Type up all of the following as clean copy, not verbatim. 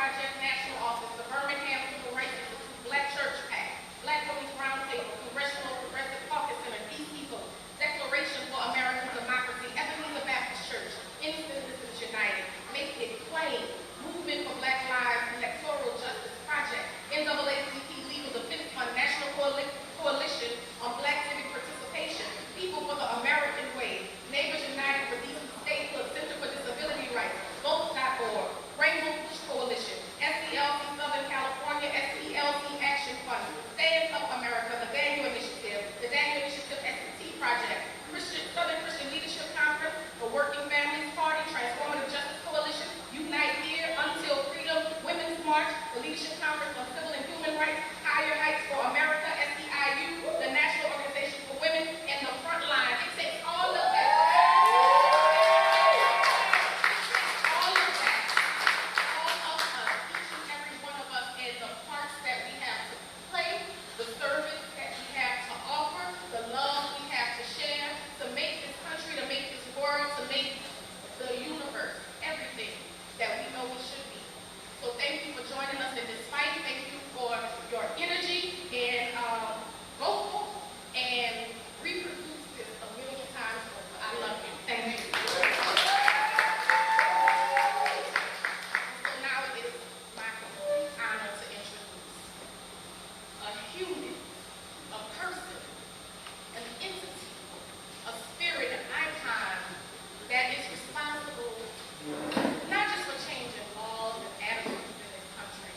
Project National Office, the Birmingham Civil Rights Institute, Black Church PAC, Black Women's Roundtable, Congressional Progressive Caucus Center, East Eagle, Declaration for American Democracy, Ebenezer Baptist Church, Innocent Citizens United, Make It Plain, Movement for Black Lives, Electoral Justice Project, NAACP Legal Defense Fund, National Coalition on Black Civic Participation, People for the American Way, Neighbors United for DC Statehood, Center for Disability Rights, Vote.org, Rainbow Push Coalition, SCLC Southern California, SCLC Action Fund, Stand Up America, the Daniel Initiative, the Daniel Initiative SCT Project, Southern Christian Leadership Conference, the Working Families Party, Transformative Justice Coalition, Unite Here, Until Freedom, Women's March, the Leadership Conference on Civil and Human Rights, Higher Heights for America, SEIU, the National Organization for Women, and the Front Line. It takes all of that. All of that. All of us, each and every one of us, and the parts that we have to play, the service that we have to offer, the love we have to share, to make this country, to make this world, to make the universe, everything that we know we should be. So thank you for joining us in this fight. Thank you for your energy, and go forth and reproduce this a million times over. I love you. Thank you. So now it is my complete honor to introduce a human, a person, an entity, a spirit, an icon that is responsible not just for changing laws and attitudes in this country,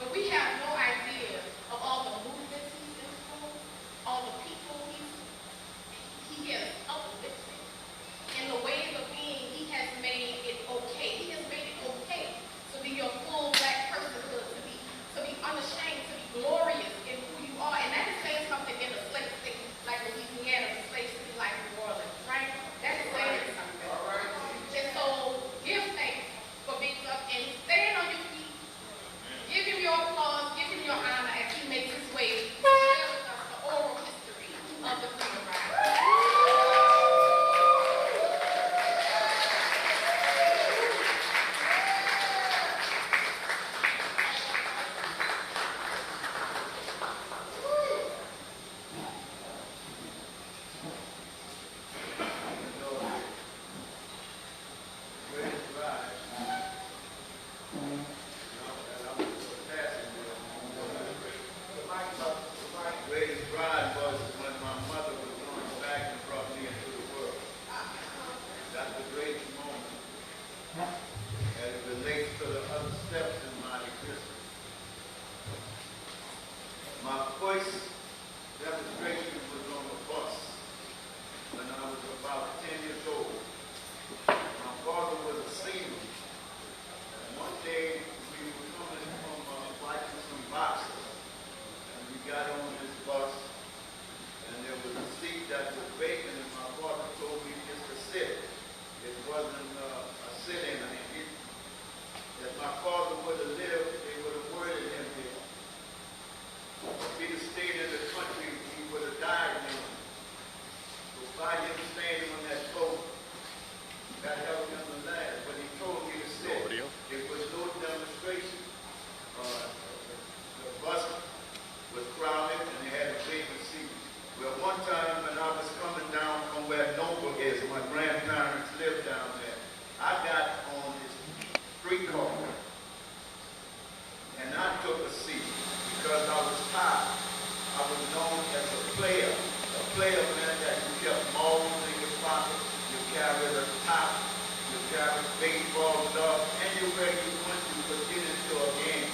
but we have no idea of all the movements he's influenced, all the people he has uplifted, and the ways of being he has made it okay. He has made it okay to be your full Black personhood, to be unashamed, to be glorious in who you are. And that is saying something in a slave state like Louisiana, a slave city like New Orleans, right? That is saying something. And so give thanks for being up and stand on your feet. Give him your applause, give him your honor as he makes his way to share with us the oral history of the freedom ride. Greatest ride was when my mother was going back and brought me into the world. That's the greatest moment as it relates to the other steps in my existence. My first demonstration was on the bus when I was about 10 years old. My father was a seaman. And one day we were coming from fighting some boxers. We got on this bus, and there was a seat that was vacant, and my father told me just to sit. It wasn't a sit-in. If my father would have lived, they would have worded him there. If he'd have stayed in the country, he would have died then. So by him standing on that boat, that helped him to laugh. But he told me to sit. It was no demonstration. The bus was crowded and they had a vacant seat. Well, one time when I was coming down from where Noble is, my grandparents lived down there, I got on this streetcar and I took a seat because I was tired. I was known as a player. A player meant that you kept balls in your pocket, you carried a top, you carried baseball stuff, anywhere you went you could get into a game.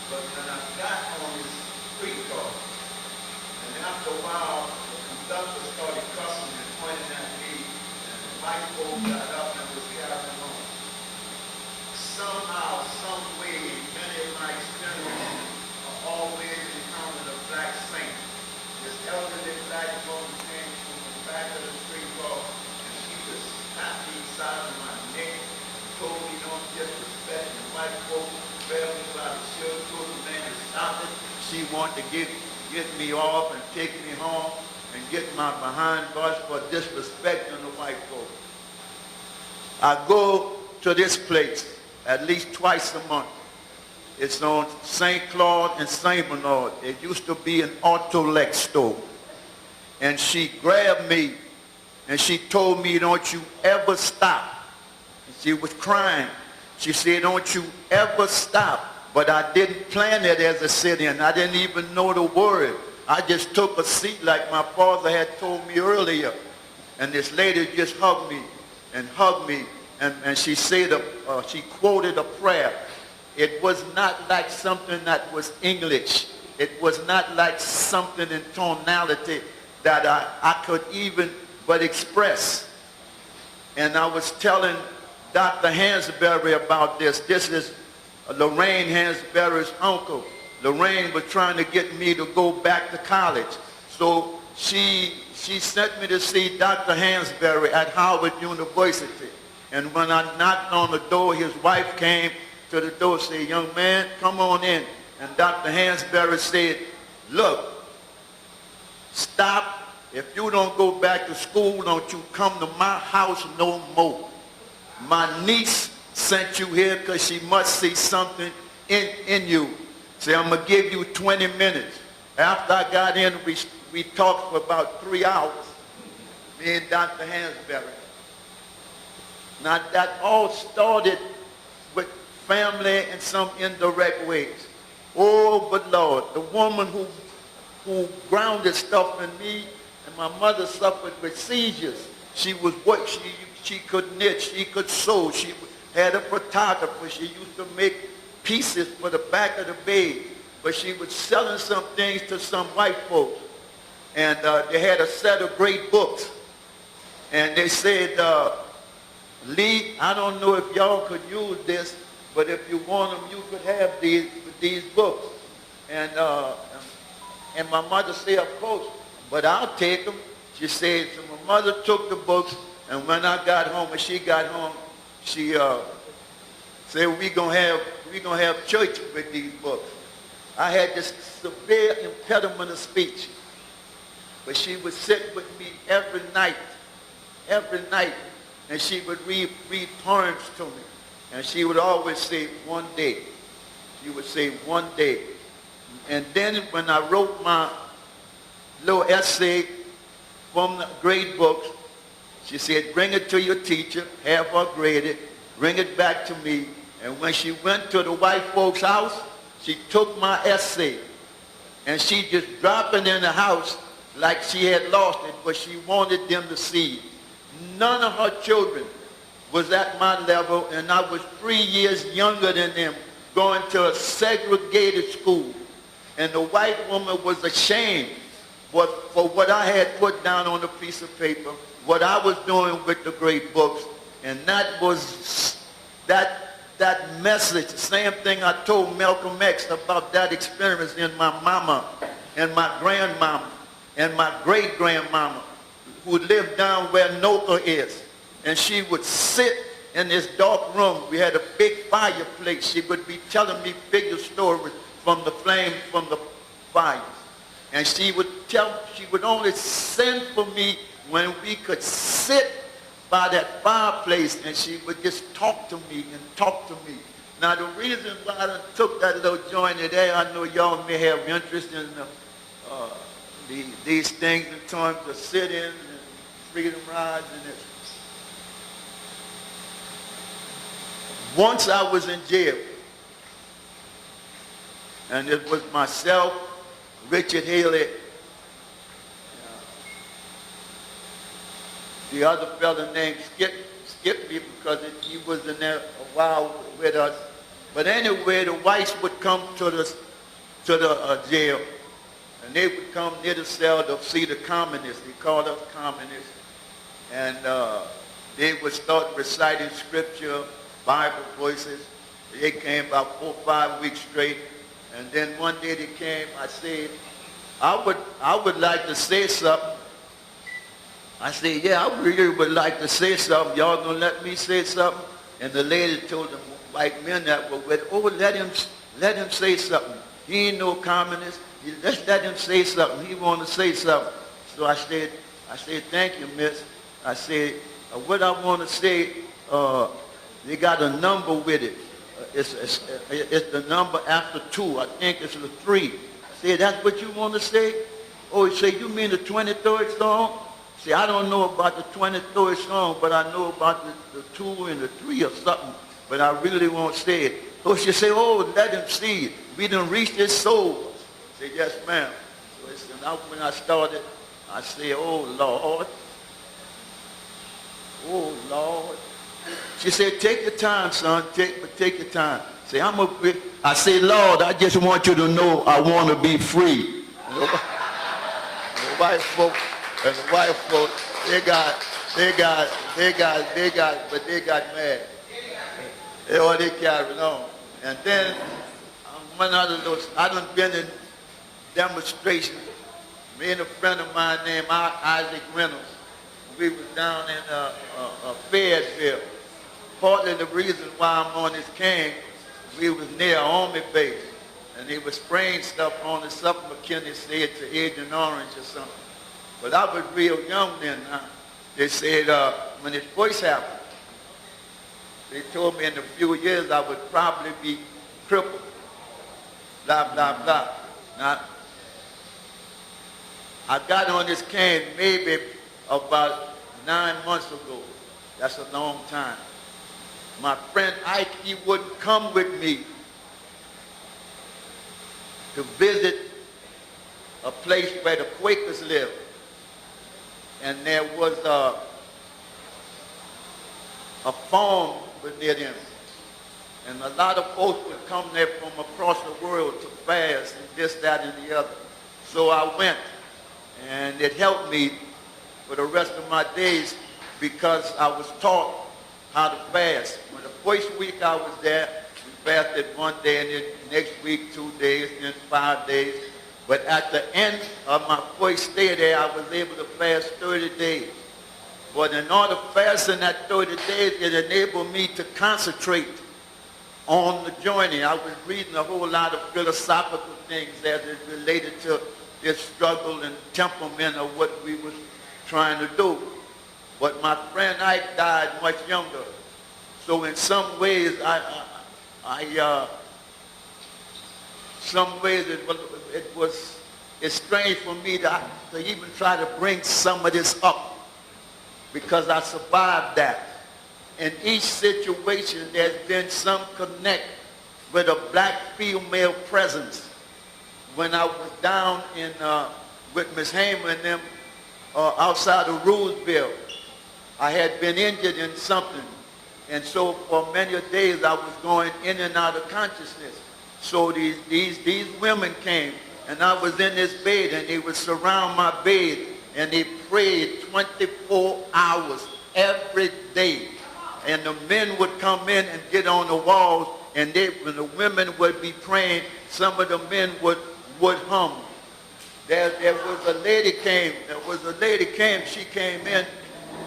But when I got on this streetcar, and after a while, the conductor started cussing and pointing at me, and the white folk got up and was carrying on. Somehow, some way, many of my experiences are always encountered a black saint. This elderly black woman came from the back of the streetcar, and she just slapped me inside of my neck, told me don't disrespect the white folk, grabbed me by the shirt, told the man to stop it. She wanted to get me off and take me home and get my behind bus for disrespecting the white folk. I go to this place at least twice a month It's on St. Claude and St. Bernard. It used to be an Autolex store. And she grabbed me and she told me, don't you ever stop. And she was crying. She said, don't you ever stop. But I didn't plan it as a sit-in. I didn't even know the word. I just took a seat like my father had told me earlier. And this lady just hugged me and hugged me. And she said, she quoted a prayer. It was not like something that was English. It was not like something in tonality that I could even but express. And I was telling Dr. Hansberry about this. This is Lorraine Hansberry's uncle. Lorraine was trying to get me to go back to college. So she sent me to see Dr. Hansberry at Howard University. And when I knocked on the door, his wife came to the door and said, young man, come on in. And Dr. Hansberry said, look, stop. If you don't go back to school, don't you come to my house no more. My niece sent you here because she must see something in you. Say, I'm going to give you 20 minutes. After I got in, we talked for about 3 hours, me and Dr. Hansberry. Now, that all started with family in some indirect ways. Oh, but Lord, the woman who grounded stuff in me, and my mother suffered with seizures. She was what she could knit, she could sew, she had a photographer, she used to make pieces for the back of the bed, but she was selling some things to some white folks. And they had a set of great books. And they said, Lee, I don't know if y'all could use this, but if you want them, you could have these books. And my mother said, of course, but I'll take them. She said, so my mother took the books, and when I got home, when she got home, she said, we're gonna have church with these books. I had this severe impediment of speech, but she would sit with me every night, and she would read poems to me. And she would always say, one day. She would say, one day. And then when I wrote my little essay from the grade books, she said, bring it to your teacher, have her grade it, bring it back to me. And when she went to the white folks' house, she took my essay and she just dropped it in the house like she had lost it, but she wanted them to see it. None of her children was at my level, and I was 3 years younger than them, going to a segregated school. And the white woman was ashamed for what I had put down on a piece of paper, what I was doing with the great books. And that was that message, the same thing I told Malcolm X about that experience in my mama and my grandmama and my great-grandmama who lived down where Noka is. And she would sit in this dark room. We had a big fireplace. She would be telling me figure stories from the flames, from the fires. And she would only send for me when we could sit by that fireplace, and she would just talk to me and talk to me. Now, the reason why I took that little joint there, I know y'all may have interest in these things in terms of sit-ins and freedom rides and this. Once I was in jail, and it was myself, Richard Haley, the other fellow named Skip me because he was in there a while with us. But anyway, the whites would come to the jail, and they would come near the cell to see the communists. They called us communists. And they would start reciting scripture, Bible verses. They came about 4 or 5 weeks straight. And then one day they came, I said, I would like to say something. I said, yeah, I really would like to say something. Y'all gonna let me say something? And the lady told them white men that were with, oh, let him say something. He ain't no communist. Let's let him say something. He want to say something. So I said, thank you, miss. I said, what I want to say, they got a number with it. it's the number after 2. I think it's the 3. I said, that's what you want to say? Oh, he said, you mean the 23rd song? See, I don't know about the 23rd song, but I know about the 2 and the 3 or something, but I really won't say it. So she said, oh, let him see it. We done reached his soul. I said, yes, ma'am. So when I started, I said, oh, Lord. Oh, Lord. She said, take your time, son. Take your time. Say, I say, Lord, I just want you to know I want to be free. The white folk, they got mad. They carried on. And then, one of those, I done been in demonstrations. Me and a friend of mine named Isaac Reynolds, we was down in Fayetteville. Partly the reason why I'm on this cane, we was near Army base, and they was spraying stuff on us, something McKinney said to Agent Orange or something. But I was real young then. They said when it first happened, they told me in a few years I would probably be crippled. Blah, blah, blah. Now, I got on this cane maybe about 9 months ago. That's a long time. My friend Ike, he wouldn't come with me to visit a place where the Quakers lived. And there was a farm near them. And a lot of folks would come there from across the world to fast and this, that, and the other. So I went, and it helped me for the rest of my days because I was taught how to fast. When the first week I was there, we fasted 1 day, and then next week 2 days, then 5 days. But at the end of my first stay there, I was able to fast 30 days. But in order to fast in that 30 days, it enabled me to concentrate on the journey. I was reading a whole lot of philosophical things as it related to this struggle and temperament of what we was trying to do. But my friend Ike died much younger. So in some ways, it's strange for me to even try to bring some of this up because I survived that. In each situation, there's been some connect with a black female presence. When I was down in with Miss Hamer and them outside of Roosevelt, I had been injured in something. And so for many days I was going in and out of consciousness. So these women came, and I was in this bed, and they would surround my bed, and they prayed 24 hours every day. And the men would come in and get on the walls, and when the women would be praying, some of the men would hum. There was a lady came, she came in,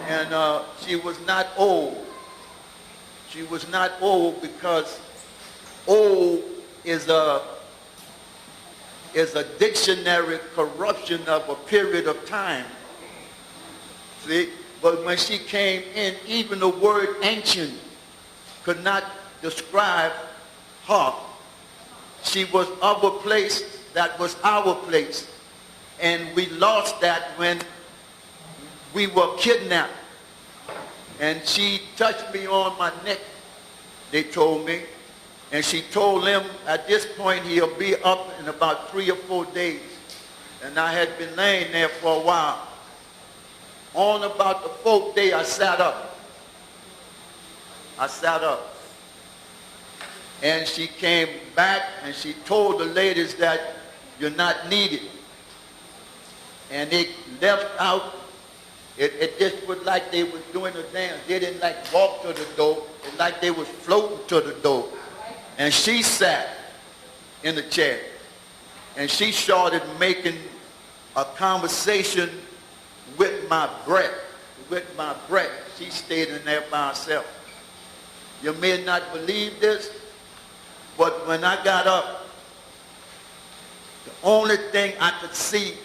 and she was not old. She was not old because old is a dictionary corruption of a period of time. See? But when she came in, even the word ancient could not describe her. She was of a place that was our place. And we lost that when we were kidnapped. And she touched me on my neck, they told me. And she told him at this point he'll be up in about 3 or 4 days. And I had been laying there for a while. On about the 4th day, I sat up. And she came back and she told the ladies that you're not needed. And they left out. It just was like they was doing a dance. They didn't like walk to the door. It's like they was floating to the door. And she sat in the chair. And she started making a conversation with my breath. She stayed in there by herself. You may not believe this, but when I got up, the only thing I could see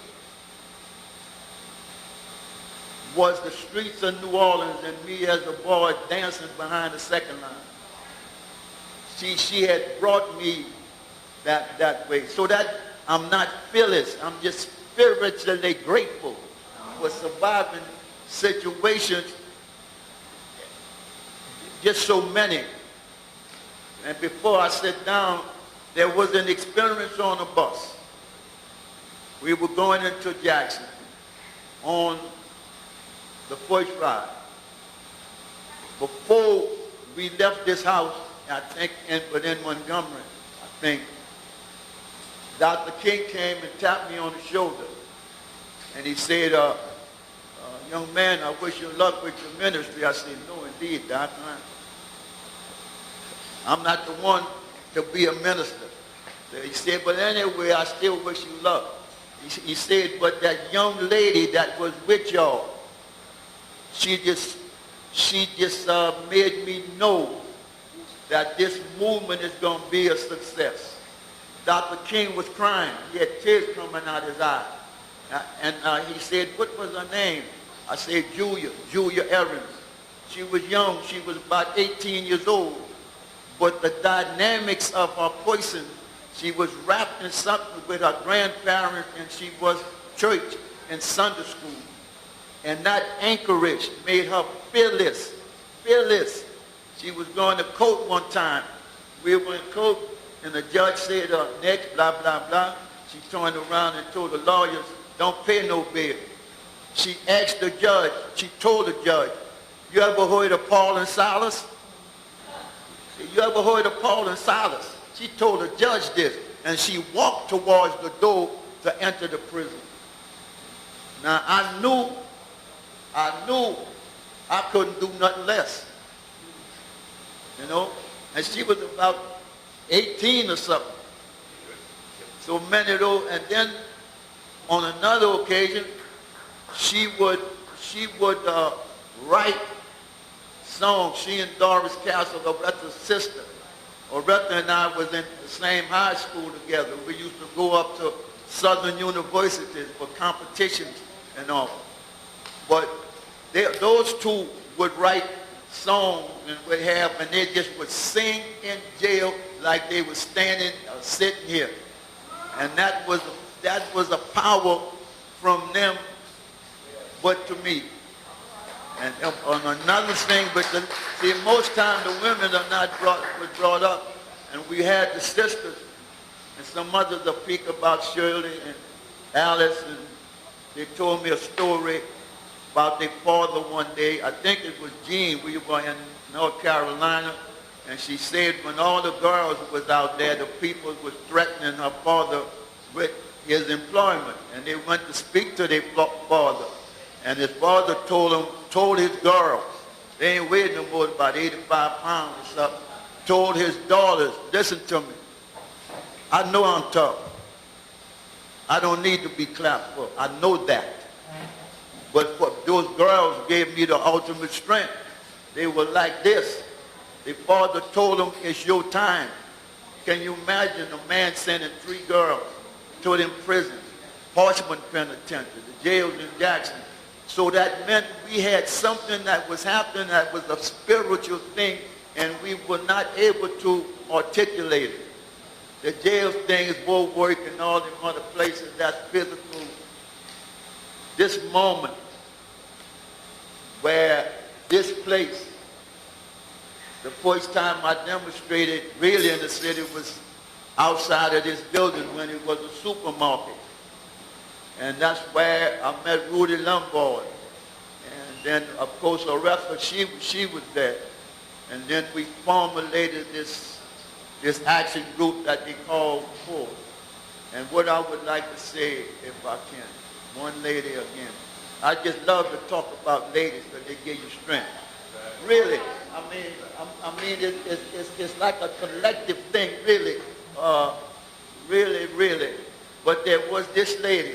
was the streets of New Orleans and me as a boy dancing behind the second line. she had brought me that way. So that I'm not fearless. I'm just spiritually grateful for surviving situations, just so many. And before I sat down, there was an experience on a bus. We were going into Jackson on the first ride. Before we left this house, I think, in Montgomery, I think, Dr. King came and tapped me on the shoulder. And he said, young man, I wish you luck with your ministry. I said, no, indeed, Doc. I'm not the one to be a minister. So he said, but anyway, I still wish you luck. He said, but that young lady that was with y'all, she just made me know that this movement is going to be a success. Dr. King was crying. He had tears coming out his eyes. And he said, what was her name? I said, Julia Evans. She was young. She was about 18 years old. But the dynamics of her person, she was wrapped in something with her grandparents, and she was church and Sunday school. And that anchorage made her fearless. Fearless. She was going to court one time. We were in court, and the judge said, next, blah, blah, blah. She turned around and told the lawyers, don't pay no bill. She asked the judge, she told the judge, you ever heard of Paul and Silas? You ever heard of Paul and Silas? She told the judge this, and she walked towards the door to enter the prison. Now, I knew I couldn't do nothing less. You know? And she was about 18 or something. So many of those, and then on another occasion, she would write songs. She and Doris Castle, Oretta's sister. Oretta and I was in the same high school together. We used to go up to Southern universities for competitions and all. But those two would write songs and would have, and they just would sing in jail like they were standing or sitting here. And that was a power from them, but to me. And on another thing, but see, most times the women are not brought up, and we had the sisters, and some others will speak about Shirley and Alice, and they told me a story about their father one day. I think it was Jean. We were in North Carolina, and she said when all the girls was out there, the people was threatening her father with his employment, and they went to speak to their father. And his father told his girls, they ain't weighing no more than about 85 pounds or something, told his daughters, listen to me, I know I'm tough. I don't need to be clapped for. I know that. But those girls gave me the ultimate strength. They were like this. Their father told them, it's your time. Can you imagine a man sending 3 girls to them prisons, Horseman Penitentiary, the jails in Jackson? So that meant we had something that was happening that was a spiritual thing, and we were not able to articulate it. The jail thing is more work and all the other places that's physical. This moment where this place, the first time I demonstrated really in the city was outside of this building when it was a supermarket. And that's where I met Rudy Lombard. And then, of course, Oretta, she was there. And then we formulated this action group that they called FOR. And what I would like to say, if I can, one lady again. I just love to talk about ladies because they give you strength. Really. I mean, it's like a collective thing, really. Really. But there was this lady.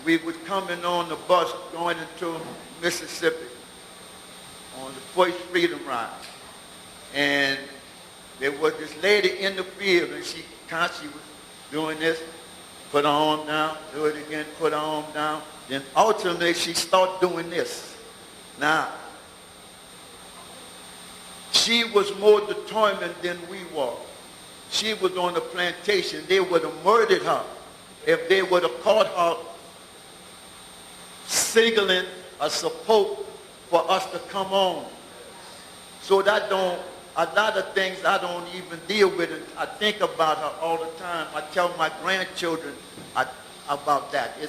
We was coming on the bus going into Mississippi on the first Freedom Ride. And there was this lady in the field, and she constantly was doing this, put her arm down, do it again, put her arm down. Then ultimately she started doing this. Now, She was more determined than we were. She was on the plantation. They would have murdered her if they would have caught her signaling a support for us to come on. So that don't, a lot of things I don't even deal with it. I think about her all the time. I tell my grandchildren about that. I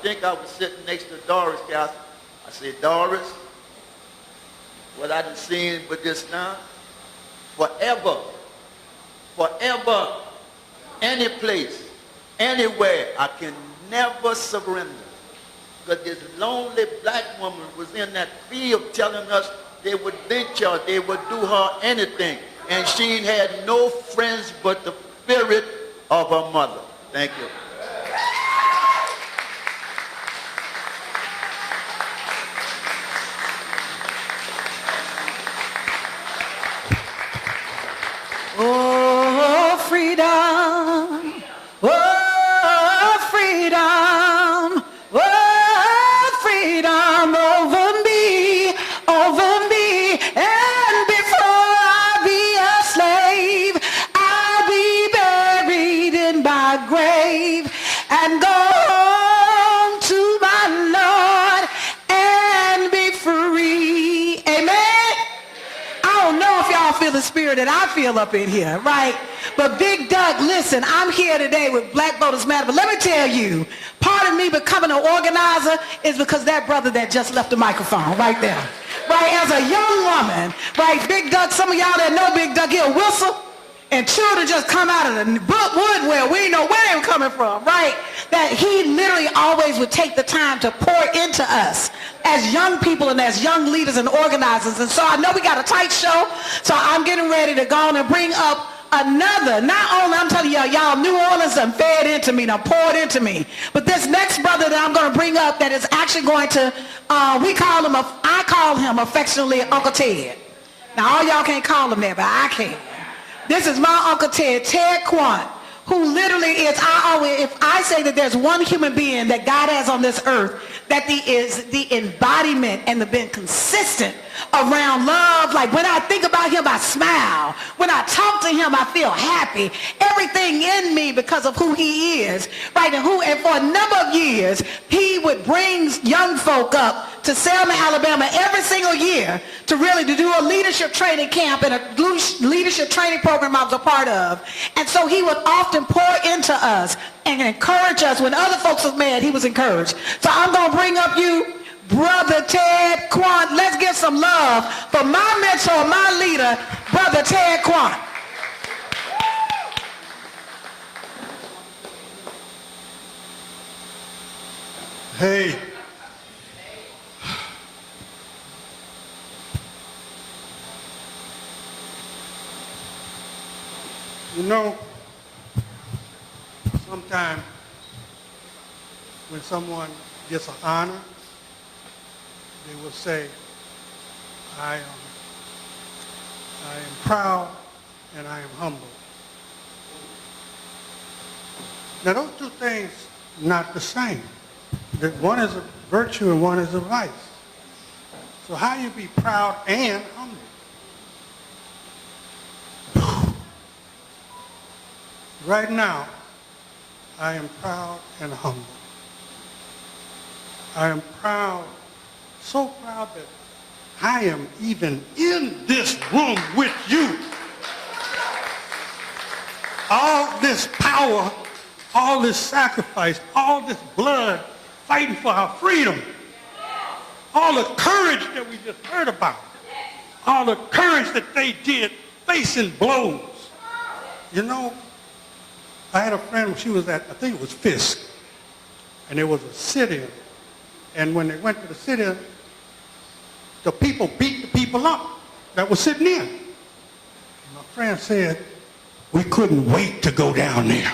think I was sitting next to Doris. I said, Doris, what I done seen with this now, forever, any place, anywhere, I can never surrender. Because this lonely black woman was in that field telling us they would lynch her, they would do her anything. And she had no friends but the spirit of her mother. Thank you. Oh, freedom. Oh, freedom. Oh, freedom over me, over me. And before I be a slave, I'll be buried in my grave and go home to my Lord and be free. Amen. I don't know if y'all feel the spirit that I feel up in here, right? But Big Doug, listen, I'm here today with Black Voters Matter, but let me tell you, part of me becoming an organizer is because that brother that just left the microphone right there. Right, as a young woman, right, Big Doug, some of y'all that know Big Doug, he'll whistle, and children just come out of the woodwell. We didn't know where they were coming from, right? That he literally always would take the time to pour into us as young people and as young leaders and organizers. And so I know we got a tight show, so I'm getting ready to go on and bring up another, not only, I'm telling y'all, New Orleans done fed into me, done poured into me, but this next brother that I'm going to bring up that is actually going to, I call him affectionately Uncle Ted. Now all y'all can't call him that, but I can. This is my Uncle Ted, Ted Quant, who literally is, if I say that there's one human being that God has on this earth that is the embodiment and the being consistent around love. Like when I think about him, I smile. When I talk to him, I feel happy. Everything in me because of who he is, right? And for a number of years, he would bring young folk up to Selma, Alabama every single year to do a leadership training camp and a leadership training program I was a part of. And so he would often pour into us and encourage us. When other folks was mad, he was encouraged. So I'm going to bring up you, Brother Ted Quant. Let's give some love for my mentor, my leader, Brother Ted Quant. Hey. You know, sometimes when someone gets an honor, they will say, I am proud and I am humble. Now those two things are not the same. That one is a virtue and one is a vice. So how you be proud and humble? Right now, I am proud and humble. I am proud, so proud that I am even in this room with you. All this power, all this sacrifice, all this blood fighting for our freedom, all the courage that we just heard about, all the courage that they did facing blows. You know, I had a friend, she was at, I think it was Fisk, and there was a sit-in. And when they went to the sit-in, the people beat the people up that were sitting in. And my friend said, we couldn't wait to go down there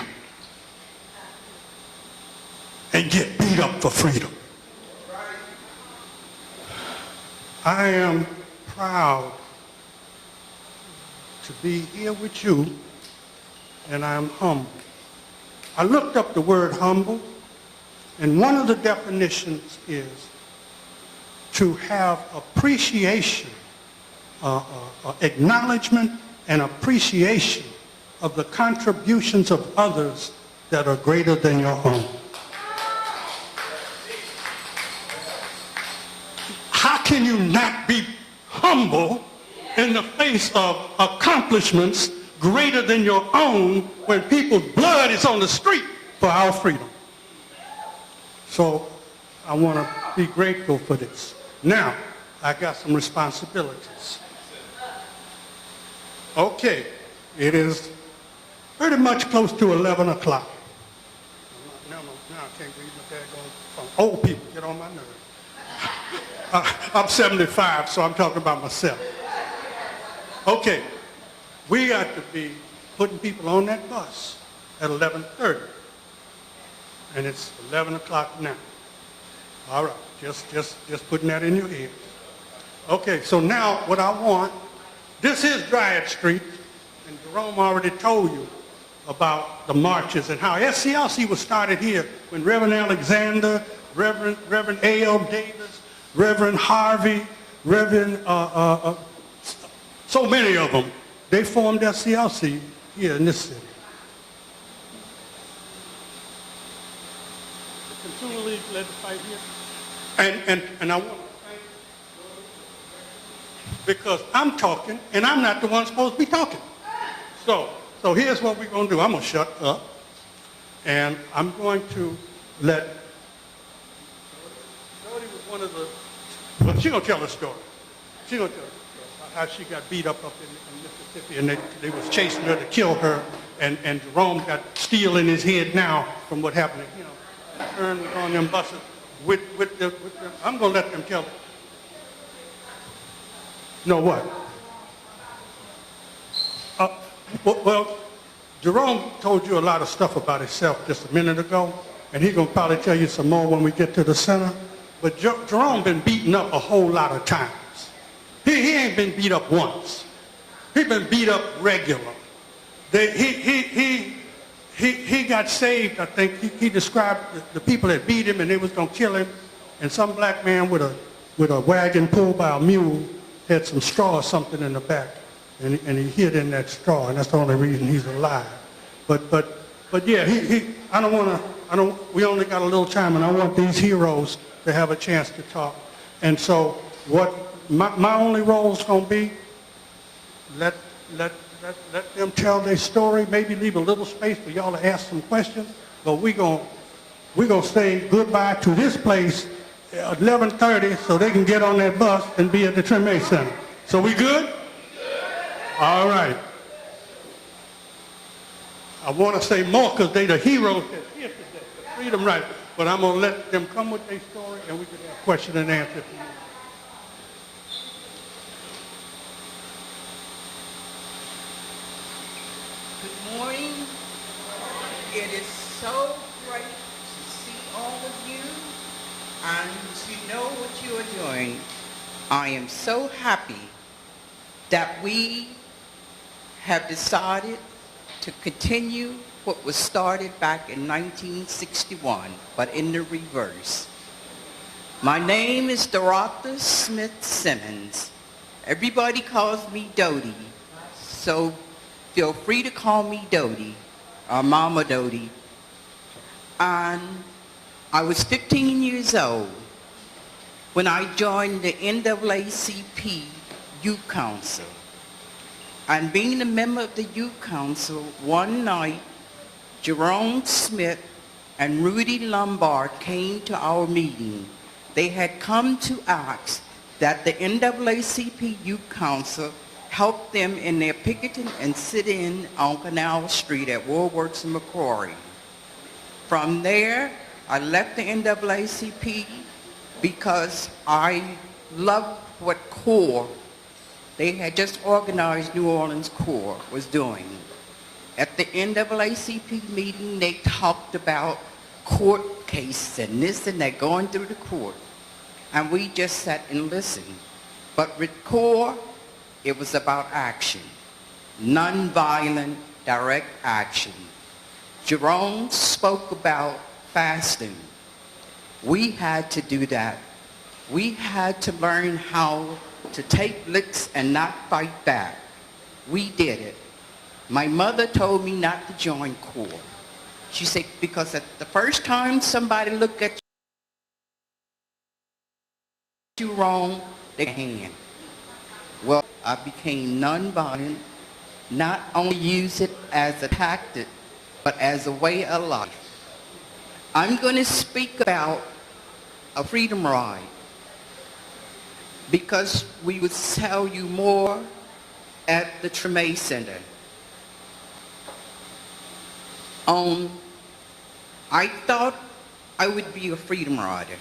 and get beat up for freedom. I am proud to be here with you, and I am humble. I looked up the word humble, and one of the definitions is to have appreciation acknowledgement and appreciation of the contributions of others that are greater than your own. How can you not be humble in the face of accomplishments greater than your own when people's blood is on the street for our freedom? So I want to be grateful for this. Now, I got some responsibilities. Okay, it is pretty much close to 11 o'clock. Now I can't read my daggone phone. Old people get on my nerves. I'm 75, so I'm talking about myself. Okay, we got to be putting people on that bus at 11:30. And it's 11 o'clock now. All right, just putting that in your ears. Okay, so now what I want, this is Dryad Street, and Jerome already told you about the marches and how SCLC was started here when Reverend Alexander, Reverend A.L. Davis, Reverend Harvey, Reverend, so many of them, they formed SCLC here in this city. The Consumer League led the fight here. And I want to thank you because I'm talking and I'm not the one supposed to be talking. So here's what we're going to do. I'm going to shut up and I'm going to let Jody was one of the, well, she's going to tell the story. She's going to tell the story how she got beat up in Mississippi and they was chasing her to kill her and Jerome got steel in his head now from what happened to him. And Ern was on them buses. With them. I'm going to let them tell it. No, what? Well, Jerome told you a lot of stuff about himself just a minute ago, and he's going to probably tell you some more when we get to the center. But Jerome been beaten up a whole lot of times. He ain't been beat up once. He been beat up regular. He got saved, I think. He described the people that beat him and they was going to kill him. And some black man with a wagon pulled by a mule had some straw or something in the back. And he hid in that straw. And that's the only reason he's alive. But yeah, we only got a little time and I want these heroes to have a chance to talk. And so what my only role is going to be, let them tell their story, maybe leave a little space for y'all to ask some questions, but we're gonna say goodbye to this place at 11:30 so they can get on that bus and be at the Treme Center. So we good? All right. I want to say more because they the heroes that's here today, the Freedom Riders, but I'm gonna let them come with their story and we can have question and answer. Good morning. It is so great to see all of you and to know what you are doing. I am so happy that we have decided to continue what was started back in 1961, but in the reverse. My name is Dorotha Smith Simmons. Everybody calls me Dodie, so feel free to call me Dodie, or Mama Dodie. And I was 15 years old when I joined the NAACP Youth Council. And being a member of the Youth Council, one night, Jerome Smith and Rudy Lombard came to our meeting. They had come to ask that the NAACP Youth Council help them in their picketing and sit-in on Canal Street at Woolworths and McCrory. From there, I left the NAACP because I loved what CORE, they had just organized New Orleans CORE, was doing. At the NAACP meeting, they talked about court cases and this and that going through the court. And we just sat and listened. But with CORE, it was about action, nonviolent, direct action. Jerome spoke about fasting. We had to do that. We had to learn how to take licks and not fight back. We did it. My mother told me not to join Corps. She said, because at the first time somebody looked at you wrong, they hand. Well, I became nonviolent, not only use it as a tactic, but as a way of life. I'm going to speak about a freedom ride because we would tell you more at the Treme Center. I thought I would be a freedom rider.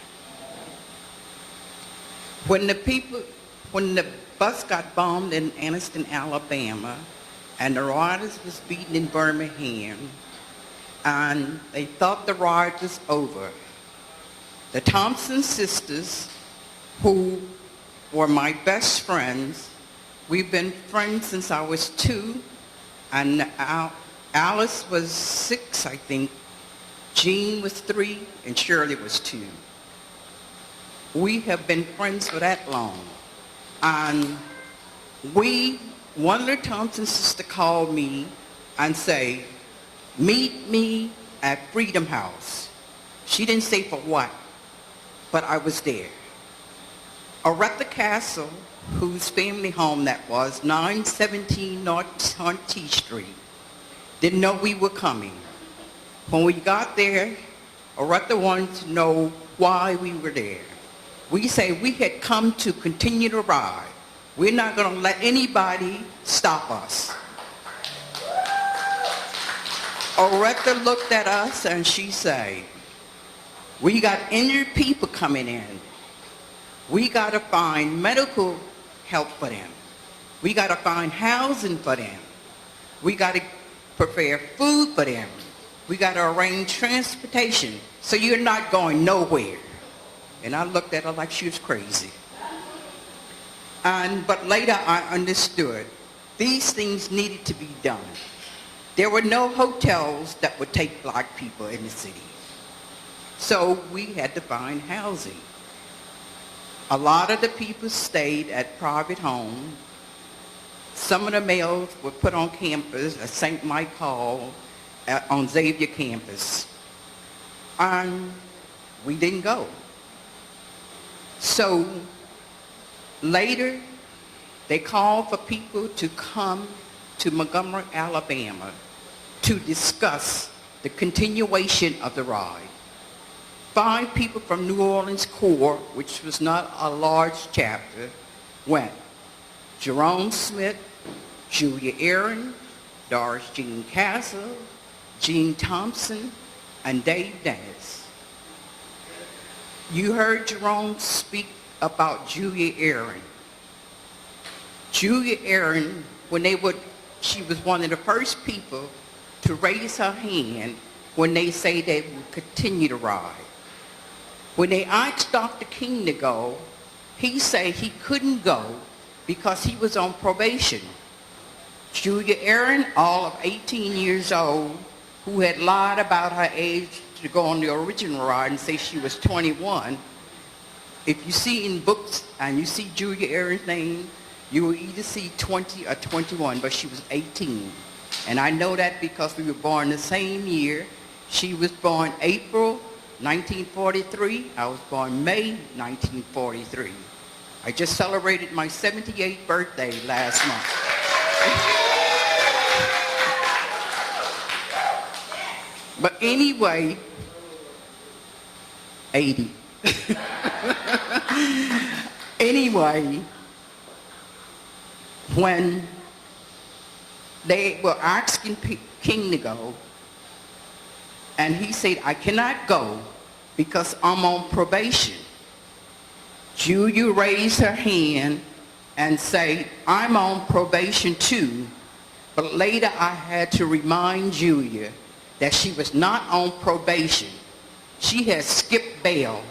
When the bus got bombed in Anniston, Alabama, and the riders was beaten in Birmingham, and they thought the ride was over, the Thompson sisters, who were my best friends, we've been friends since I was 2, and Alice was 6, I think, Jean was 3, and Shirley was 2. We have been friends for that long. And one of the Thompson sisters called me and say, meet me at Freedom House. She didn't say for what, but I was there. Aretha Castle, whose family home that was, 917 North T Street, didn't know we were coming. When we got there, Aretha wanted to know why we were there. We say we had come to continue to ride. We're not going to let anybody stop us. Aretha looked at us and she said, we got injured people coming in. We got to find medical help for them. We got to find housing for them. We got to prepare food for them. We got to arrange transportation. So you're not going nowhere. And I looked at her like she was crazy. But later I understood these things needed to be done. There were no hotels that would take black people in the city. So we had to find housing. A lot of the people stayed at private homes. Some of the males were put on campus at St. Mike Hall on Xavier campus. And we didn't go. So later, they called for people to come to Montgomery, Alabama to discuss the continuation of the ride. 5 people from New Orleans Corps, which was not a large chapter, went. Jerome Smith, Julia Aaron, Doris Jean Castle, Jean Thompson, and Dave Dennis. You heard Jerome speak about Julia Aaron. Julia Aaron, she was one of the first people to raise her hand when they say they would continue to ride. When they asked Dr. King to go, he said he couldn't go because he was on probation. Julia Aaron, all of 18 years old, who had lied about her age to go on the original ride and say she was 21. If you see in books and you see Julia Aaron's name, you will either see 20 or 21, but she was 18. And I know that because we were born the same year. She was born April 1943. I was born May 1943. I just celebrated my 78th birthday last month. But anyway, 80. Anyway, when they were asking King to go, and he said, I cannot go because I'm on probation. Julia raised her hand and said, I'm on probation too, but later I had to remind Julia that she was not on probation. She had skipped bail.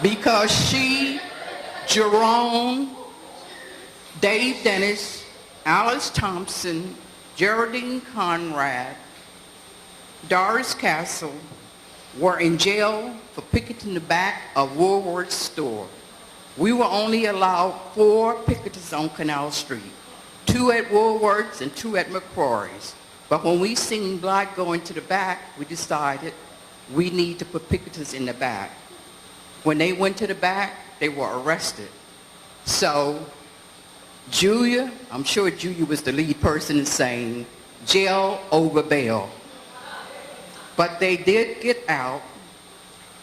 Because she, Jerome, Dave Dennis, Alice Thompson, Geraldine Conrad, Doris Castle were in jail for picketing the back of Woolworth's store. we were only allowed 4 picketers on Canal Street, 2 at Woolworths and 2 at McCrory's. But when we seen black going to the back, we decided we need to put picketers in the back. When they went to the back, they were arrested. So Julia, I'm sure Julia was the lead person in saying, jail over bail. But they did get out,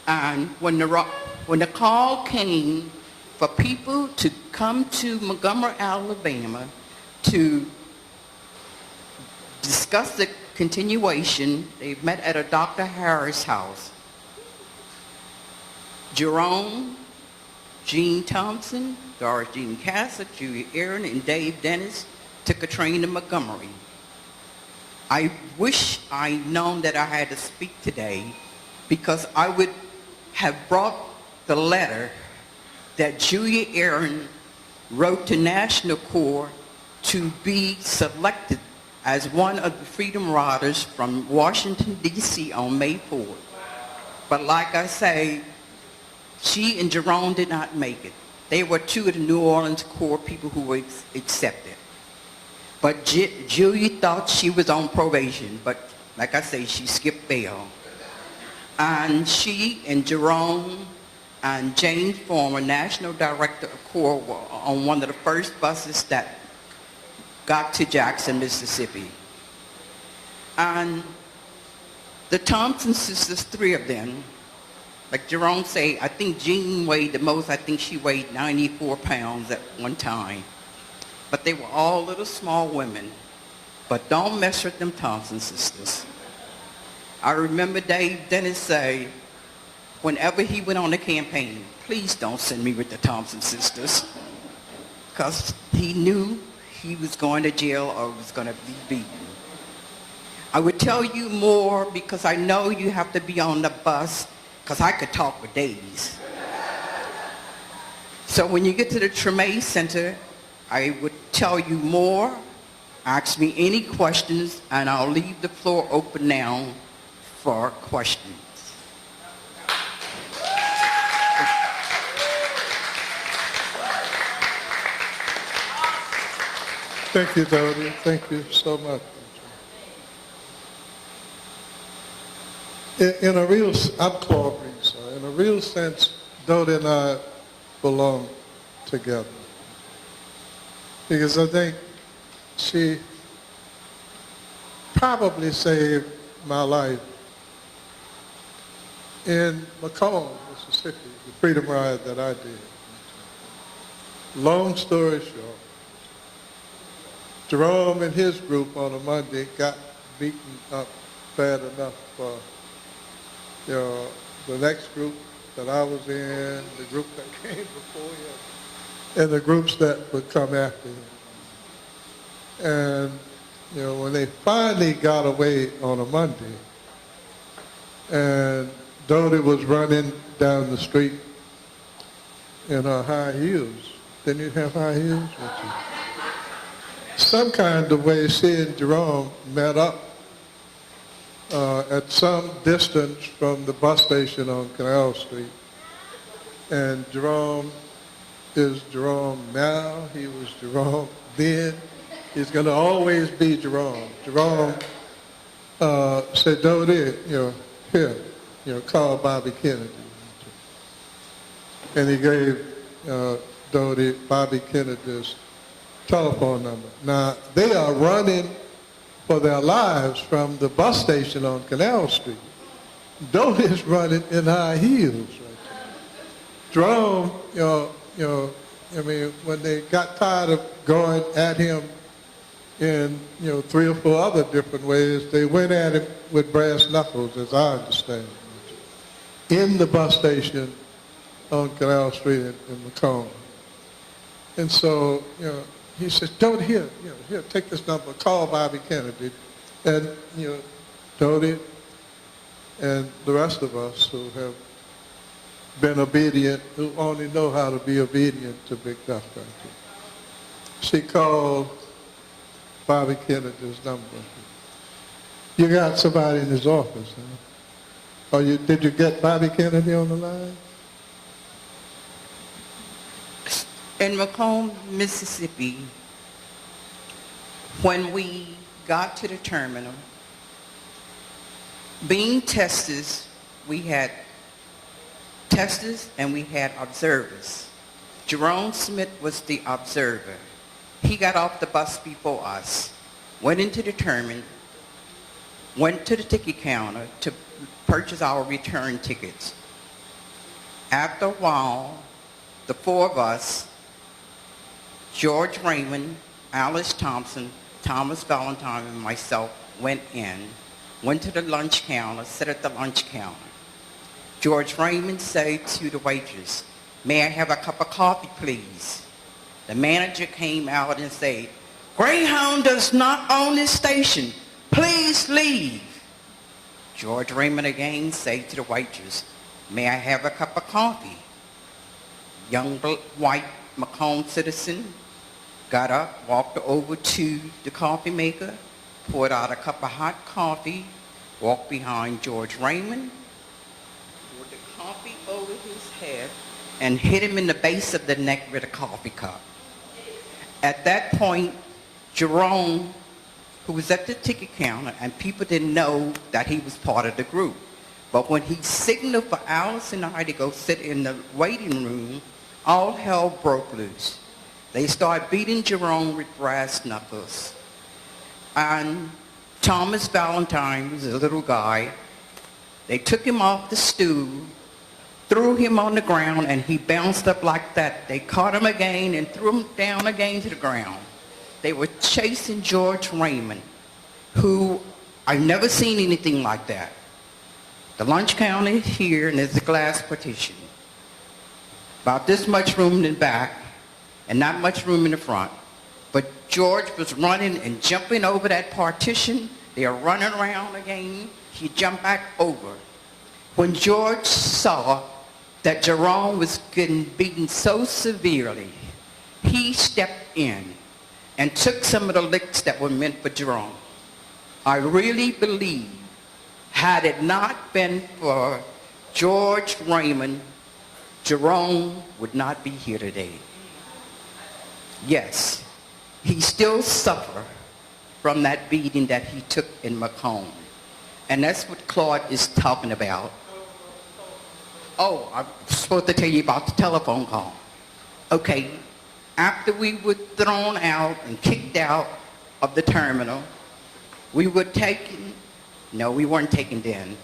and when the call came for people to come to Montgomery, Alabama to discuss the continuation, they met at a Dr. Harris' house. Jerome, Gene Thompson, Doris Jean Cassett, Julia Aaron, and Dave Dennis took a train to Montgomery. I wish I'd known that I had to speak today, because I would have brought the letter that Julia Aaron wrote to National Corps to be selected as one of the Freedom Riders from Washington, D.C. on May 4th. But like I say, she and Jerome did not make it. They were 2 of the New Orleans Corps people who were accepted. But Julia thought she was on probation, but like I say, she skipped bail. And she and Jerome and James Former, National Director of Corps, were on one of the first buses that got to Jackson, Mississippi. And the Thompson sisters, 3 of them, like Jerome say, I think Jean weighed the most. I think she weighed 94 pounds at one time. But they were all little small women. But don't mess with them Thompson sisters. I remember Dave Dennis say, whenever he went on the campaign, please don't send me with the Thompson sisters. Because he knew he was going to jail or was going to be beaten. I would tell you more because I know you have to be on the bus, because I could talk for days. So when you get to the Treme Center, I would tell you more. Ask me any questions, and I'll leave the floor open now for questions. Thank you, Dodie. Thank you so much. In a real, I'm Claude Reese. In a real sense, Dodie and I belong together. Because I think she probably saved my life in Macomb, Mississippi, the freedom ride that I did. Long story short, Jerome and his group on a Monday got beaten up bad enough for the next group that I was in, the group that came before him, and the groups that would come after him. And when they finally got away on a Monday, and Dodie was running down the street in her high heels. Didn't you have high heels with you? Some kind of way she and Jerome met up at some distance from the bus station on Canal Street. And Jerome is Jerome now. He was Jerome then. He's going to always be Jerome. Jerome said, Dodie, here, call Bobby Kennedy. And he gave Dodie Bobby Kennedy's telephone number. Now, they are running for their lives from the bus station on Canal Street. Dodie's running in high heels right there. Jerome, when they got tired of going at him in, 3 or 4 other different ways, they went at him with brass knuckles, as I understand it, in the bus station on Canal Street in Macomb. And so, he says, Dodie, here, take this number, call Bobby Kennedy. And, Dodie and the rest of us who have been obedient, who only know how to be obedient to Big Duff right here. She called Bobby Kennedy's number. You got somebody in his office, huh? Did you get Bobby Kennedy on the line? In Macomb, Mississippi, when we got to the terminal, being testers, we had testers and we had observers. Jerome Smith was the observer. He got off the bus before us, went into the terminal, went to the ticket counter to purchase our return tickets. After a while, the four of us, George Raymond, Alice Thompson, Thomas Valentine, and myself, went to the lunch counter, sat at the lunch counter. George Raymond said to the waitress, "May I have a cup of coffee, please?" The manager came out and said, "Greyhound does not own this station. Please leave." George Raymond again said to the waitress, "May I have a cup of coffee?" Young white Macomb citizen got up, walked over to the coffee maker, poured out a cup of hot coffee, walked behind George Raymond, poured the coffee over his head, and hit him in the base of the neck with a coffee cup. At that point, Jerome, who was at the ticket counter, and people didn't know that he was part of the group. But when he signaled for Alice and I to go sit in the waiting room, all hell broke loose. They started beating Jerome with brass knuckles. And Thomas Valentine was a little guy. They took him off the stool, threw him on the ground, and he bounced up like that. They caught him again and threw him down again to the ground. They were chasing George Raymond, who I've never seen anything like that. The lunch counter is here, and there's a glass partition. About this much room in the back, and not much room in the front. But George was running and jumping over that partition. They were running around again. He jumped back over. When George saw that Jerome was getting beaten so severely, he stepped in and took some of the licks that were meant for Jerome. I really believe, had it not been for George Raymond, Jerome would not be here today. Yes, he still suffers from that beating that he took in Macomb. And that's what Claude is talking about. Oh, I'm supposed to tell you about the telephone call. Okay, after we were thrown out and kicked out of the terminal, we were taken, no, we weren't taken then.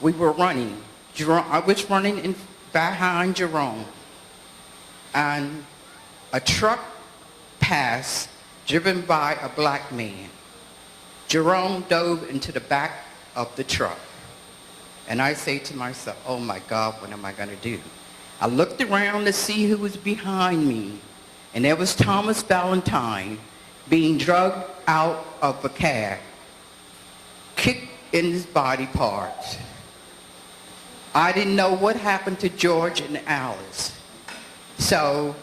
We were running. I was running behind Jerome. And a truck passed, driven by a black man. Jerome dove into the back of the truck. And I say to myself, oh my God, what am I gonna do? I looked around to see who was behind me, and there was Thomas Valentine being drugged out of a cab, kicked in his body parts. I didn't know what happened to George and Alice. So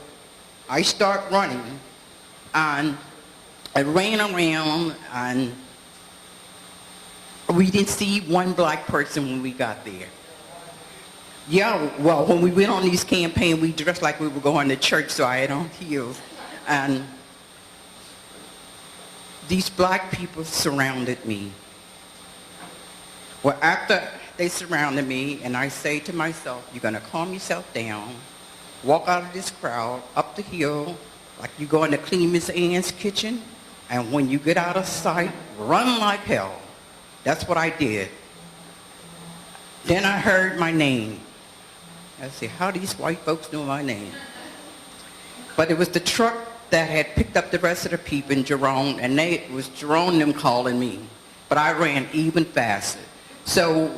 I start running, and I ran around, and we didn't see one black person when we got there. Yeah, well, when we went on these campaigns, we dressed like we were going to church, so I had on heels. And these black people surrounded me. Well, after they surrounded me, and I say to myself, you're gonna calm yourself down, walk out of this crowd, up the hill, like you go into clean Miss Ann's kitchen, and when you get out of sight, run like hell. That's what I did. Then I heard my name. I said, how do these white folks know my name? But it was the truck that had picked up the rest of the people in Jerome, and it was Jerome and them calling me. But I ran even faster. So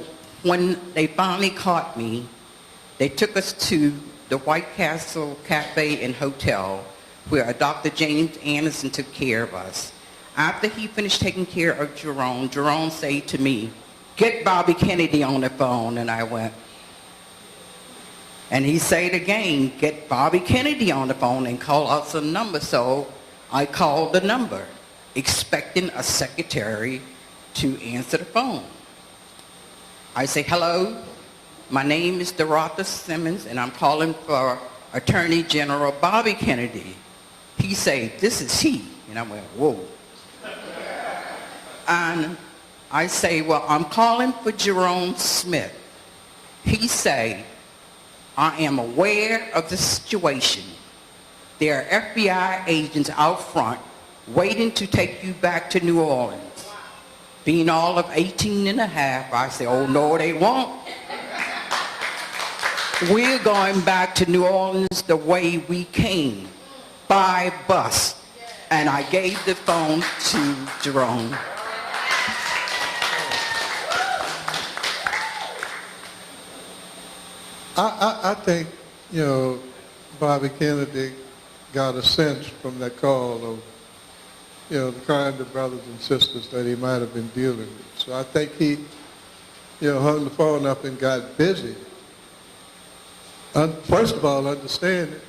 when they finally caught me, they took us to the White Castle Cafe and Hotel, where Dr. James Anderson took care of us. After he finished taking care of Jerome, Jerome said to me, get Bobby Kennedy on the phone, and I went. And he said again, get Bobby Kennedy on the phone and call out some number. So I called the number, expecting a secretary to answer the phone. I say, hello, my name is Dorotha Simmons, and I'm calling for Attorney General Bobby Kennedy. He said, this is he. And I went, whoa. And I say, well, I'm calling for Jerome Smith. He said, I am aware of the situation. There are FBI agents out front waiting to take you back to New Orleans. Being all of 18 and a half, I say, oh, no, they won't. We're going back to New Orleans the way we came, by bus. And I gave the phone to Jerome. I think, you know, Bobby Kennedy got a sense from that call of, you know, the kind of brothers and sisters that he might have been dealing with. So I think he, you know, hung the phone up and got busy. First of all, understand it.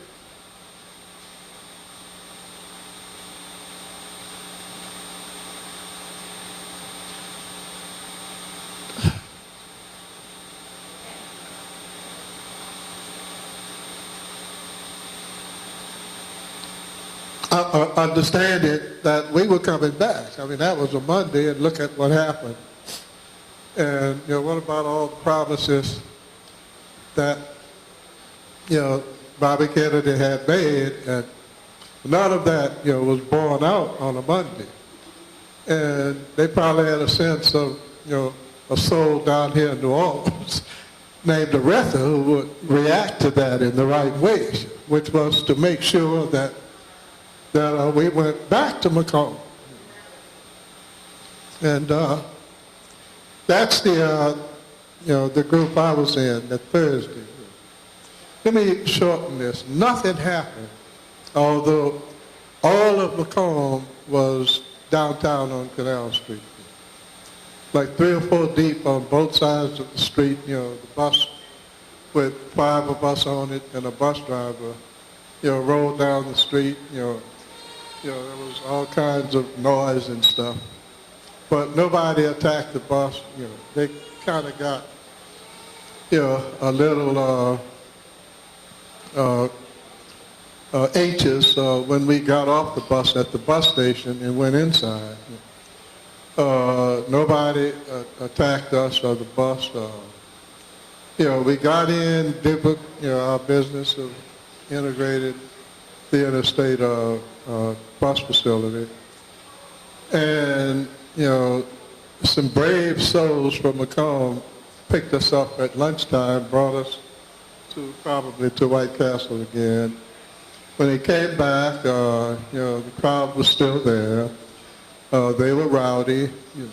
Understand it that we were coming back. I mean, that was a Monday, and look at what happened. And, you know, what about all the promises that, you know, Bobby Kennedy had made, and none of that, you know, was borne out on a Monday. And they probably had a sense of, you know, a soul down here in New Orleans named Aretha who would react to that in the right way, which was to make sure that we went back to Macomb. And that's the, you know, the group I was in that Thursday. Let me shorten this. Nothing happened, although all of Macomb was downtown on Canal Street. Like 3 or 4 deep on both sides of the street, you know, the bus with 5 of us on it and a bus driver, you know, rolled down the street, you know, there was all kinds of noise and stuff. But nobody attacked the bus, you know. They kind of got, you know, a little anxious when we got off the bus at the bus station and went inside. Nobody attacked us or the bus. You know, we got in, did, you know, our business of integrated the interstate bus facility. And, you know, some brave souls from Macomb picked us up at lunchtime, brought us probably to White Castle again. When they came back, you know, the crowd was still there. They were rowdy, you know,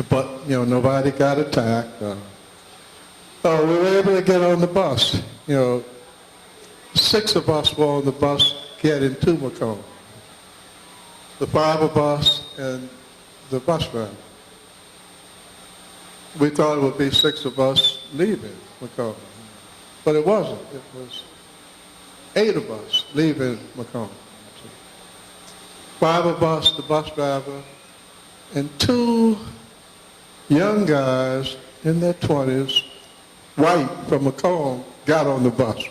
but, you know, nobody got attacked. We were able to get on the bus. You know, 6 of us were on the bus getting to Macomb. The 5 of us and the bus driver. We thought it would be 6 of us leaving Macomb, but it wasn't. It was 8 of us leaving Macomb. 5 of us, the bus driver, and 2 young guys in their 20s, white from Macomb, got on the bus.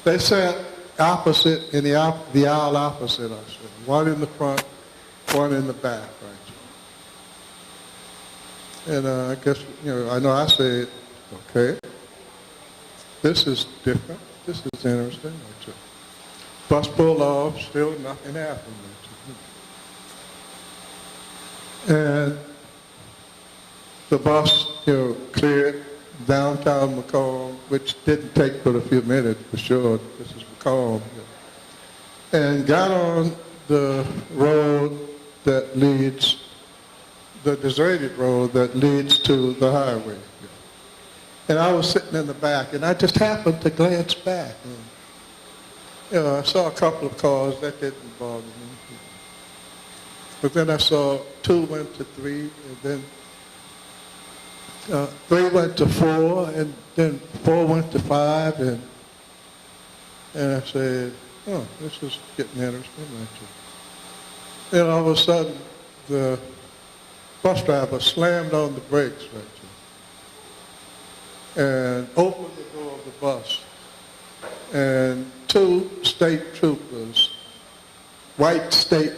They sat opposite, in the aisle opposite us. One in the front, one in the back, right? And I guess, you know, I know I said, okay, this is different. This is interesting. Bus pulled off, still nothing happened. And the bus, you know, cleared downtown Macomb, which didn't take but a few minutes for sure. This is Macomb. And got on the road that leads, the deserted road that leads to the highway. And I was sitting in the back, and I just happened to glance back. You know, I saw a couple of cars, that didn't bother me. But then I saw 2 went to 3, and then 3 went to 4, and then 4 went to 5, and I said, oh, this is getting interesting. Then all of a sudden, the bus driver slammed on the brakes, and opened the door of the bus and two state troopers, white state,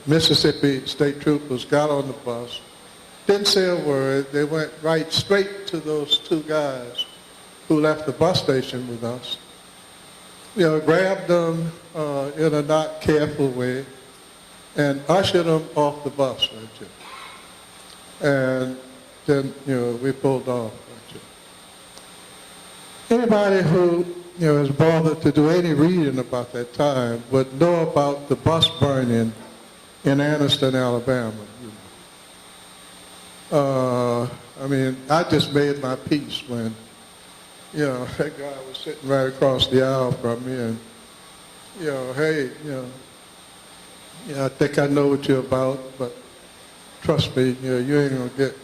Mississippi state troopers got on the bus, didn't say a word. They went right straight to those two guys who left the bus station with us. Grabbed them in a not careful way and ushered them off the bus. Right there. And then, we pulled off. Right there. Anybody who is bothered to do any reading about that time would know about the bus burning in Anniston, Alabama. I just made my peace when, that guy was sitting right across the aisle from me and, hey, I think I know what you're about, but trust me, you ain't gonna get,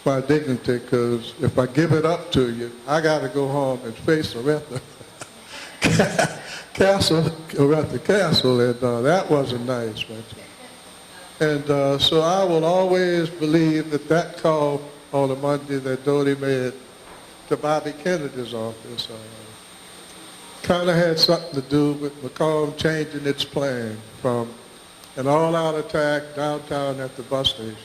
my dignity, because if I give it up to you, I got to go home and face Oretha Castle, and that wasn't nice, right? And so I will always believe that call on a Monday that Dodie made to Bobby Kennedy's office kind of had something to do with McComb changing its plan from an all-out attack downtown at the bus station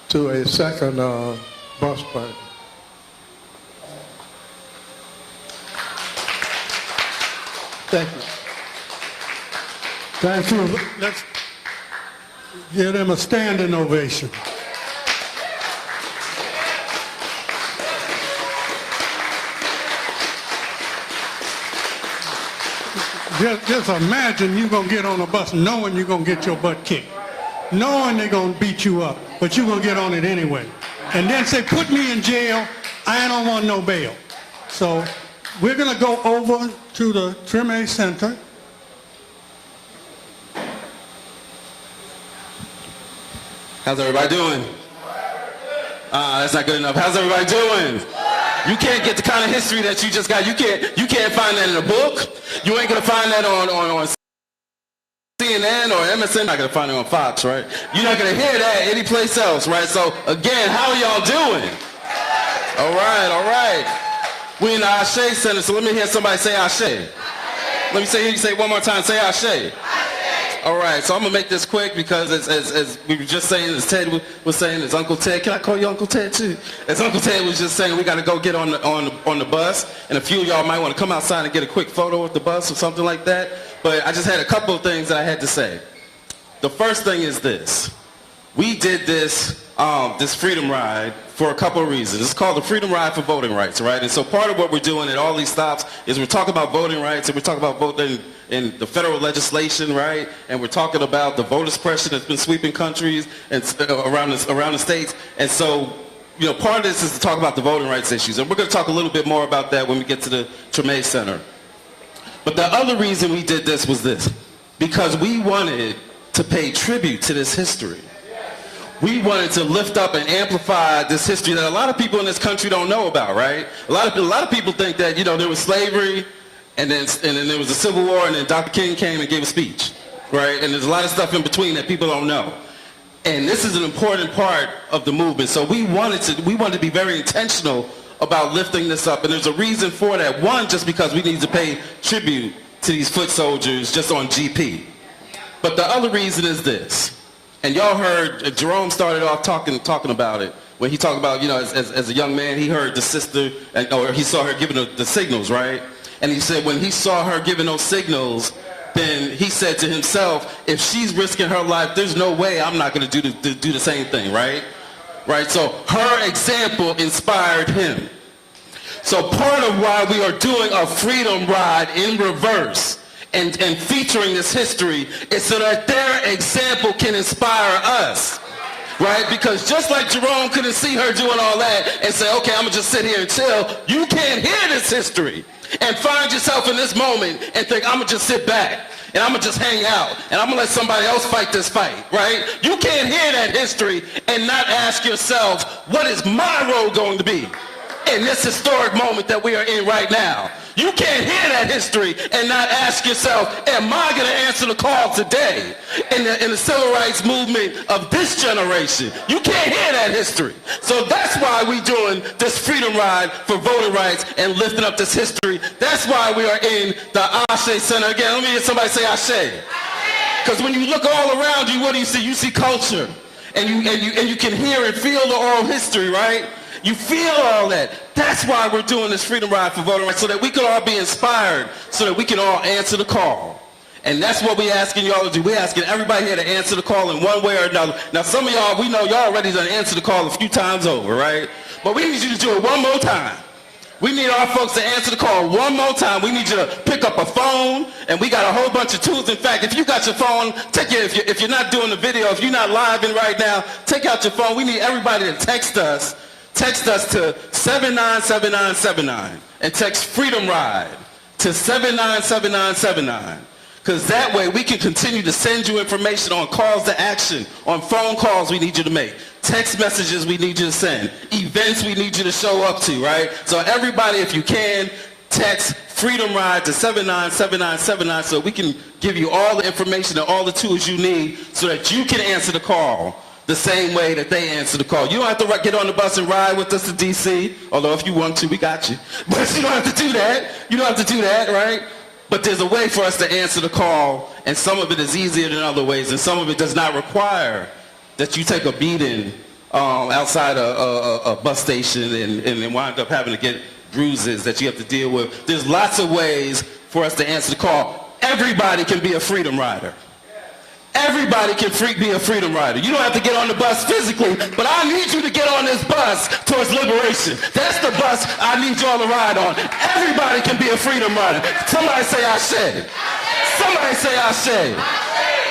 to a second bus party. Thank you. Thank you. Let's give them a standing ovation. Just imagine you're going to get on a bus knowing you're going to get your butt kicked, knowing they're going to beat you up, but you're going to get on it anyway. And then say, put me in jail, I don't want no bail. So we're going to go over to the Treme Center. How's everybody doing? That's not good enough. How's everybody doing? You can't get the kind of history that you just got. You can't find that in a book. You ain't gonna find that on CNN or MSN. You're not gonna find it on Fox, right? You're not gonna hear that anyplace else, right? So again, how are y'all doing? All right. We in the Ashe Center, so let me hear somebody say Ashe. Let me say it one more time. Say Ashe. All right, so I'm gonna make this quick because as we were just saying, as Ted was saying, as Uncle Ted, can I call you Uncle Ted too? As Uncle Ted was just saying, we got to go get on the bus, and a few of y'all might want to come outside and get a quick photo with the bus or something like that. But I just had a couple of things that I had to say. The first thing is this: we did this freedom ride for a couple of reasons. It's called the Freedom Ride for Voting Rights, right? And so part of what we're doing at all these stops is we're talking about voting rights, and we're talking about voting in the federal legislation, right? And we're talking about the voter suppression that's been sweeping countries and around the states. And so, part of this is to talk about the voting rights issues. And we're going to talk a little bit more about that when we get to the Treme Center. But the other reason we did this was this: because we wanted to pay tribute to this history. We wanted to lift up and amplify this history that a lot of people in this country don't know about, right? A lot of people think that, there was slavery, and then there was the Civil War, and then Dr. King came and gave a speech, right? And there's a lot of stuff in between that people don't know. And this is an important part of the movement. So we wanted to be very intentional about lifting this up, and there's a reason for that. One, just because we need to pay tribute to these foot soldiers just on GP. But the other reason is this. And y'all heard Jerome started off talking about it when he talked about, as a young man, he heard the sister, or he saw her giving the signals, right? And he said when he saw her giving those signals, then he said to himself, if she's risking her life, there's no way I'm not going to do the same thing, right? Right? So her example inspired him. So part of why we are doing a freedom ride in reverse and featuring this history is so that their example can inspire us, right? Because just like Jerome couldn't see her doing all that and say, okay, I'm gonna just sit here and chill, you can't hear this history and find yourself in this moment and think, I'm gonna just sit back and I'm gonna just hang out and I'm gonna let somebody else fight this fight, right? You can't hear that history and not ask yourself, what is my role going to be in this historic moment that we are in right now? You can't hear that history and not ask yourself, am I going to answer the call today in the civil rights movement of this generation? You can't hear that history. So that's why we're doing this freedom ride for voting rights and lifting up this history. That's why we are in the Ashe Center. Again, let me hear somebody say Ashe. Because when you look all around you, what do you see? You see culture. And you can hear and feel the oral history, right? You feel all that. That's why we're doing this freedom ride for voting rights, so that we can all be inspired, so that we can all answer the call. And that's what we're asking y'all to do. We're asking everybody here to answer the call in one way or another. Now, some of y'all, we know y'all already done answered the call a few times over, right? But we need you to do it one more time. We need our folks to answer the call one more time. We need you to pick up a phone, and we got a whole bunch of tools. In fact, if you got your phone, if you're not doing the video, if you're not live in right now, take out your phone. We need everybody to text us. Text us to 797979 and text Freedom Ride to 797979. Because that way we can continue to send you information on calls to action, on phone calls we need you to make, text messages we need you to send, events we need you to show up to, right? So everybody, if you can, text Freedom Ride to 797979 so we can give you all the information and all the tools you need so that you can answer the call the same way that they answer the call. You don't have to get on the bus and ride with us to D.C., although if you want to, we got you. But you don't have to do that. You don't have to do that, right? But there's a way for us to answer the call, and some of it is easier than other ways, and some of it does not require that you take a beating outside a bus station and wind up having to get bruises that you have to deal with. There's lots of ways for us to answer the call. Everybody can be a freedom rider. Everybody can be a freedom rider. You don't have to get on the bus physically, but I need you to get on this bus towards liberation. That's the bus I need y'all to ride on. Everybody can be a freedom rider. Somebody say Ashe. Somebody say Ashe.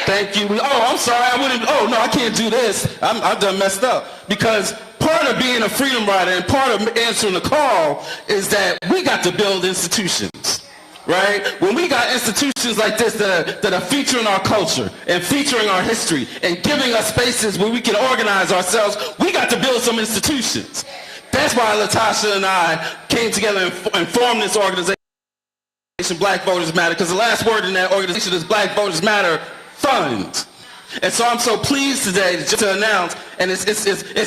Thank you. I'm sorry. I can't do this. I done messed up. Because part of being a freedom rider and part of answering the call is that we got to build institutions. Right? When we got institutions like this that are featuring our culture and featuring our history and giving us spaces where we can organize ourselves, we got to build some institutions. That's why Latasha and I came together and formed this organization, Black Voters Matter, because the last word in that organization is Black Voters Matter Fund. And so I'm so pleased today to announce, and it's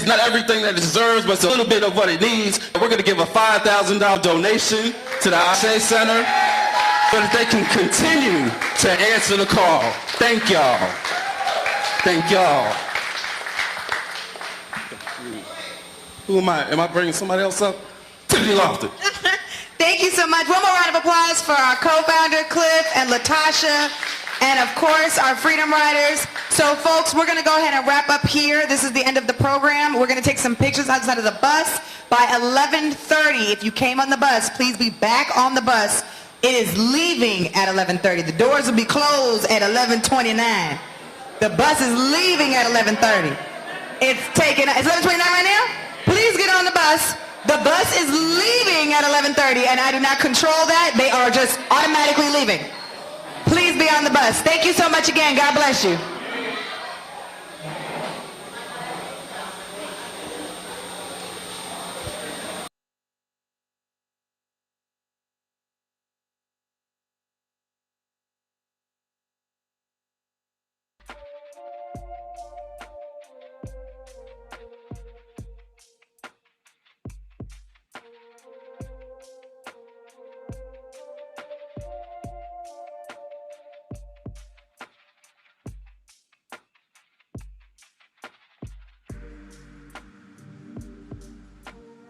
not everything that it deserves, but it's a little bit of what it needs. We're going to give a $5,000 donation to the Ashe Center so that they can continue to answer the call. Thank y'all. Thank y'all. Who am I? Am I bringing somebody else up? Tiffany Lofton. Thank you so much. One more round of applause for our co-founder, Cliff and Latasha, and of course, our Freedom Riders. So folks, we're going to go ahead and wrap up here. This is the end of the program. We're going to take some pictures outside of the bus. By 11:30, if you came on the bus, please be back on the bus. It is leaving at 11:30. The doors will be closed at 11:29. The bus is leaving at 11:30. It's 11:29 right now? Please get on the bus. The bus is leaving at 11:30, and I do not control that. They are just automatically leaving. Please be on the bus. Thank you so much again. God bless you.